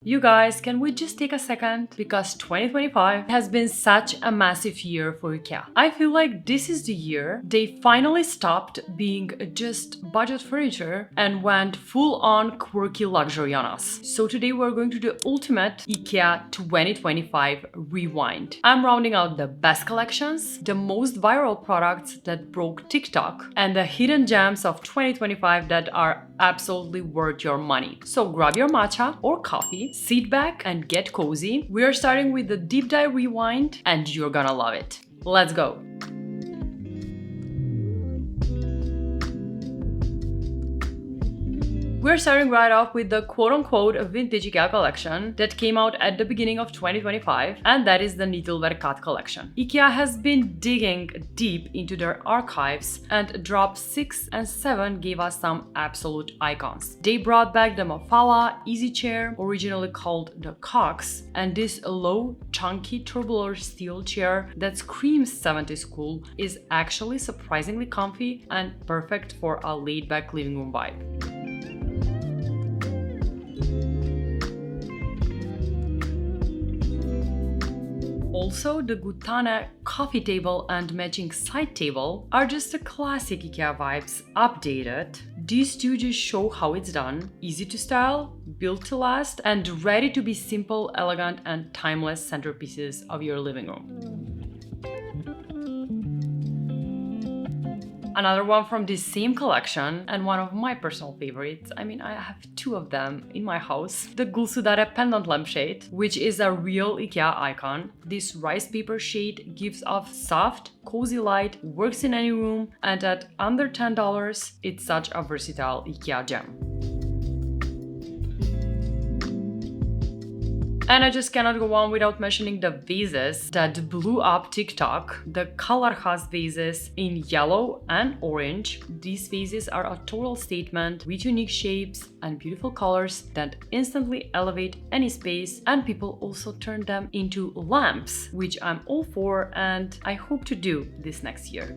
You guys, can we just take a second? Because 2025 has been such a massive year for Ikea. I feel like this is the year they finally stopped being just budget furniture and went full-on quirky luxury on us. So today we're going to do the ultimate Ikea 2025 rewind. I'm rounding out the best collections, the most viral products that broke TikTok, and the hidden gems of 2025 that are absolutely worth your money. So grab your matcha or coffee, sit back and get cozy. We are starting with the deep dive rewind and you're gonna love it. Let's go! We're starting right off with the quote-unquote vintage IKEA collection that came out at the beginning of 2025, and that is the Nyttelverkat collection. IKEA has been digging deep into their archives, and drop 6 and 7 gave us some absolute icons. They brought back the Mafala easy chair, originally called the Cox, and this low, chunky tubular steel chair that screams 70s cool is actually surprisingly comfy and perfect for a laid-back living room vibe. Also, the Gutane coffee table and matching side table are just the classic IKEA vibes updated. These two just show how it's done, easy to style, built to last, and ready to be simple, elegant, and timeless centerpieces of your living room. Another one from this same collection, and one of my personal favorites, I have 2 of them in my house, the Gulsudare pendant lampshade, which is a real IKEA icon. This rice paper shade gives off soft, cozy light, works in any room, and at under $10, it's such a versatile IKEA gem. And I just cannot go on without mentioning the vases that blew up TikTok. The Kalarhas vases in yellow and orange. These vases are a total statement with unique shapes and beautiful colors that instantly elevate any space, and people also turn them into lamps, which I'm all for and I hope to do this next year.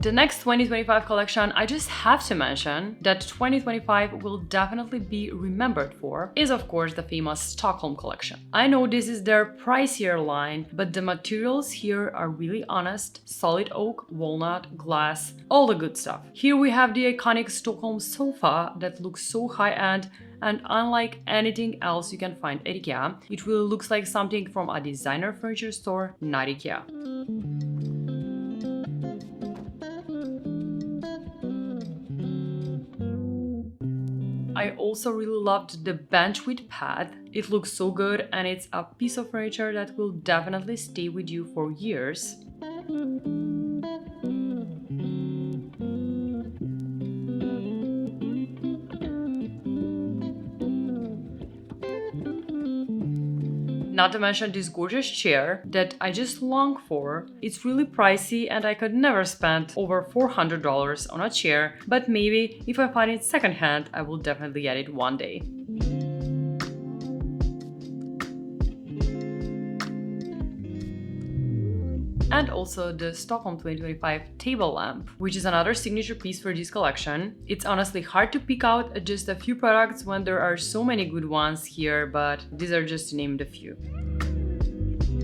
The next 2025 collection I just have to mention that 2025 will definitely be remembered for is of course the famous Stockholm collection. I know this is their pricier line, but the materials here are really honest, solid oak, walnut, glass, all the good stuff. Here we have the iconic Stockholm sofa that looks so high-end, and unlike anything else you can find at IKEA, it really looks like something from a designer furniture store, not IKEA. I also really loved the bench with pad. It looks so good and it's a piece of furniture that will definitely stay with you for years. Not to mention this gorgeous chair that I just long for. It's really pricey and I could never spend over $400 on a chair, but maybe if I find it secondhand, I will definitely get it one day. And also the Stockholm 2025 table lamp, which is another signature piece for this collection. It's honestly hard to pick out just a few products when there are so many good ones here, but these are just to name the few.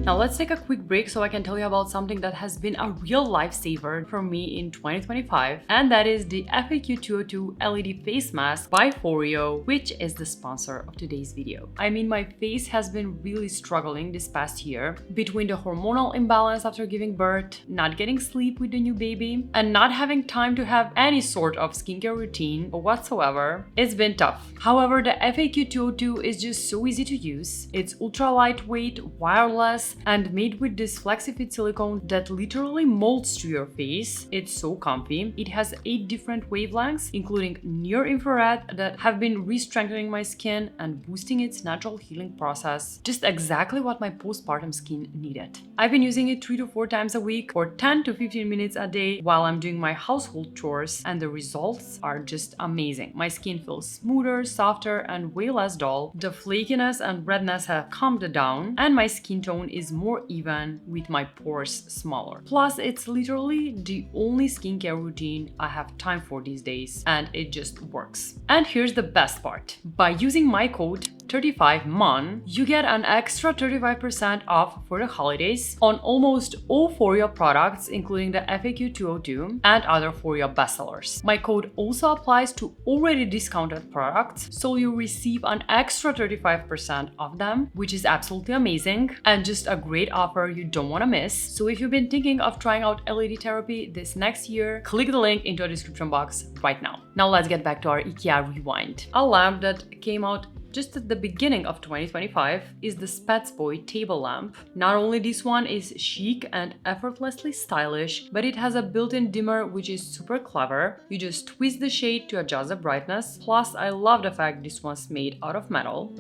Now let's take a quick break so I can tell you about something that has been a real lifesaver for me in 2025, and that is the FAQ 202 LED face mask by Foreo, which is the sponsor of today's video. My face has been really struggling this past year between the hormonal imbalance after giving birth, not getting sleep with the new baby, and not having time to have any sort of skincare routine whatsoever. It's been tough. However, the FAQ 202 is just so easy to use. It's ultra lightweight, wireless, and made with this flexi-fit silicone that literally molds to your face. It's so comfy. It has 8 different wavelengths, including near-infrared, that have been re-strengthening my skin and boosting its natural healing process. Just exactly what my postpartum skin needed. I've been using it 3 to 4 times a week for 10 to 15 minutes a day while I'm doing my household chores, and the results are just amazing. My skin feels smoother, softer, and way less dull. The flakiness and redness have calmed down, and my skin tone is is more even with my pores smaller. Plus, it's literally the only skincare routine I have time for these days, and it just works. And here's the best part. By using my code 35MON, you get an extra 35% off for the holidays on almost all Foria products, including the FAQ 202 and other Foria bestsellers. My code also applies to already discounted products, so you receive an extra 35% off them, which is absolutely amazing and just a great offer you don't want to miss. So if you've been thinking of trying out LED therapy this next year, click the link into the description box right now. Now let's get back to our Ikea rewind. A lamp that came out just at the beginning of 2025 is the Spetsboy table lamp. Not only this one is chic and effortlessly stylish, but it has a built-in dimmer which is super clever. You just twist the shade to adjust the brightness. Plus, I love the fact this one's made out of metal.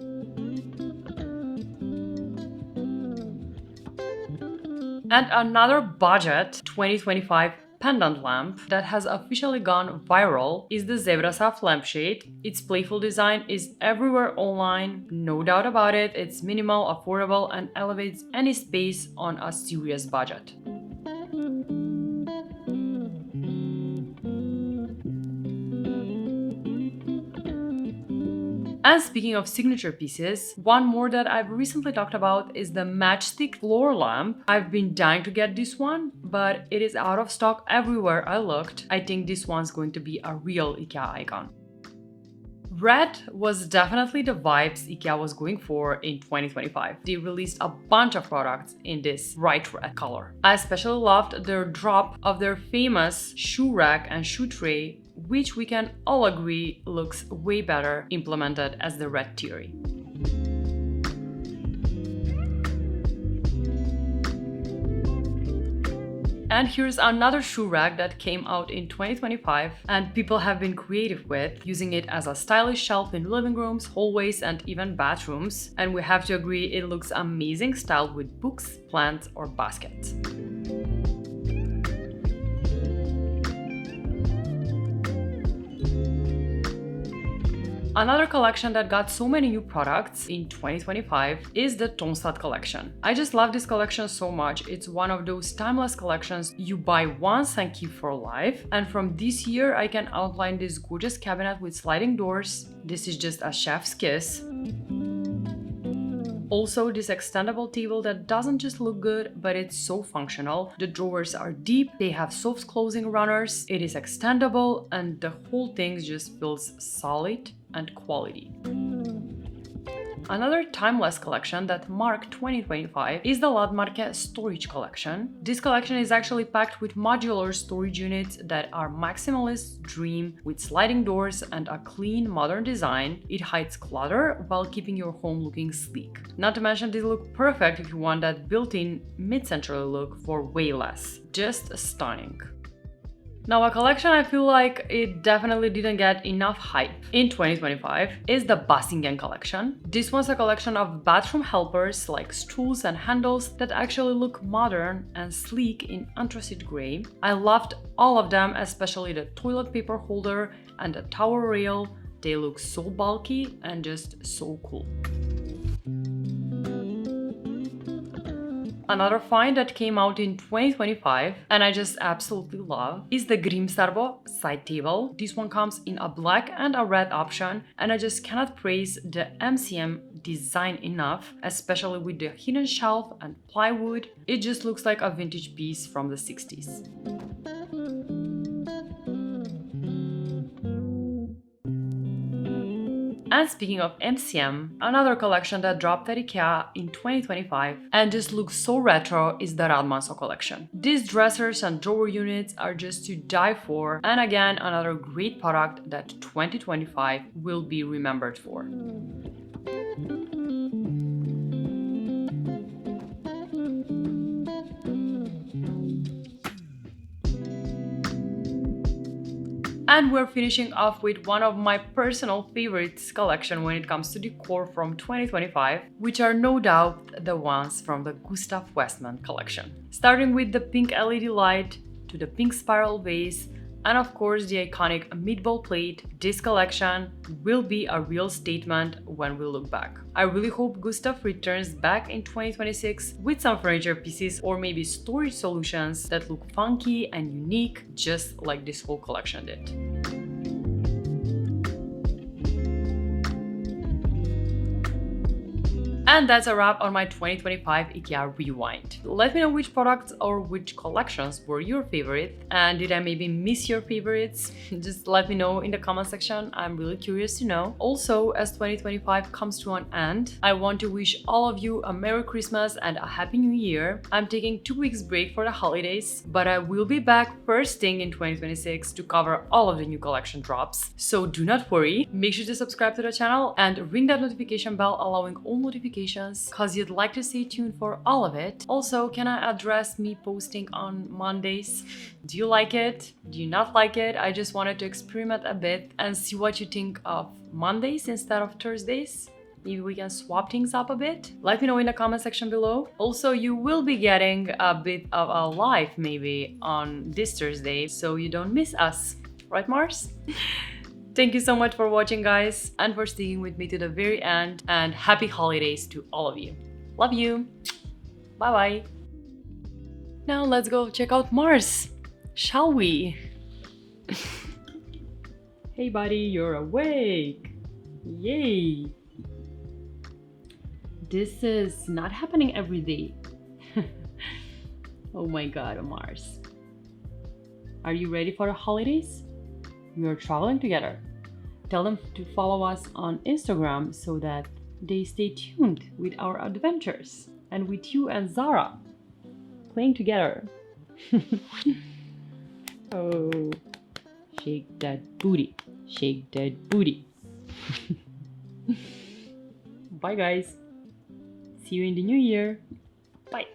And another budget 2025 pendant lamp that has officially gone viral is the Zebra Soft lampshade. Its playful design is everywhere online, no doubt about it. It's minimal, affordable, and elevates any space on a serious budget. And speaking of signature pieces, one more that I've recently talked about is the matchstick floor lamp. I've been dying to get this one, but it is out of stock everywhere I looked. I think this one's going to be a real Ikea icon. Red was definitely the vibes Ikea was going for in 2025. They released a bunch of products in this bright red color. I especially loved their drop of their famous shoe rack and shoe tray, which we can all agree looks way better implemented as the red theory. And here's another shoe rack that came out in 2025 and people have been creative with, using it as a stylish shelf in living rooms, hallways, and even bathrooms. And we have to agree it looks amazing styled with books, plants, or baskets. Another collection that got so many new products in 2025 is the Tonstad collection. I just love this collection so much. It's one of those timeless collections you buy once and keep for life. And from this year, I can outline this gorgeous cabinet with sliding doors. This is just a chef's kiss. Also, this extendable table that doesn't just look good, but it's so functional. The drawers are deep, they have soft closing runners, it is extendable, and the whole thing just feels solid and quality. Another timeless collection that marked 2025 is the Ladmarke storage collection. This collection is actually packed with modular storage units that are maximalist dream with sliding doors and a clean modern design. It hides clutter while keeping your home looking sleek. Not to mention these look perfect if you want that built-in mid-century look for way less. Just stunning. Now, a collection I feel like it definitely didn't get enough hype in 2025 is the Basingen collection. This was a collection of bathroom helpers like stools and handles that actually look modern and sleek in anthracite gray. I loved all of them, especially the toilet paper holder and the towel rail. They look so bulky and just so cool. Another find that came out in 2025 and I just absolutely love is the Grimsarbo side table. This one comes in a black and a red option and I just cannot praise the MCM design enough, especially with the hidden shelf and plywood. It just looks like a vintage piece from the 60s. And speaking of MCM, another collection that dropped at Ikea in 2025 and just looks so retro is the Radmanso collection. These dressers and drawer units are just to die for, and again another great product that 2025 will be remembered for. And we're finishing off with one of my personal favorites collection when it comes to decor from 2025, which are no doubt the ones from the Gustaf Westman collection. Starting with the pink LED light, to the pink spiral vase, And of course, the iconic meatball plate. This collection will be a real statement when we look back. I really hope Gustaf returns back in 2026 with some furniture pieces or maybe storage solutions that look funky and unique, just like this whole collection did. And that's a wrap on my 2025 IKEA Rewind. Let me know which products or which collections were your favorite, and did I maybe miss your favorites? Just let me know in the comment section, I'm really curious to know. Also, as 2025 comes to an end, I want to wish all of you a Merry Christmas and a Happy New Year. I'm taking 2 weeks break for the holidays, but I will be back first thing in 2026 to cover all of the new collection drops. So do not worry, make sure to subscribe to the channel and ring that notification bell allowing all notifications because you'd like to stay tuned for all of it. Also, can I address me posting on Mondays? Do you like it? Do you not like it? I just wanted to experiment a bit and see what you think of Mondays instead of Thursdays. Maybe we can swap things up a bit. Let me know in the comment section below. Also, you will be getting a bit of a live maybe on this Thursday, so you don't miss us. Right, Mars? Thank you so much for watching, guys, and for sticking with me to the very end, and happy holidays to all of you. Love you. Bye-bye. Now let's go check out Mars, shall we? Hey buddy, you're awake. Yay. This is not happening every day. Oh my god, Mars. Are you ready for the holidays? We are traveling together. Tell them to follow us on Instagram so that they stay tuned with our adventures and with you and Zara playing together. Oh, shake that booty, shake that booty. Bye guys. See you in the new year. Bye.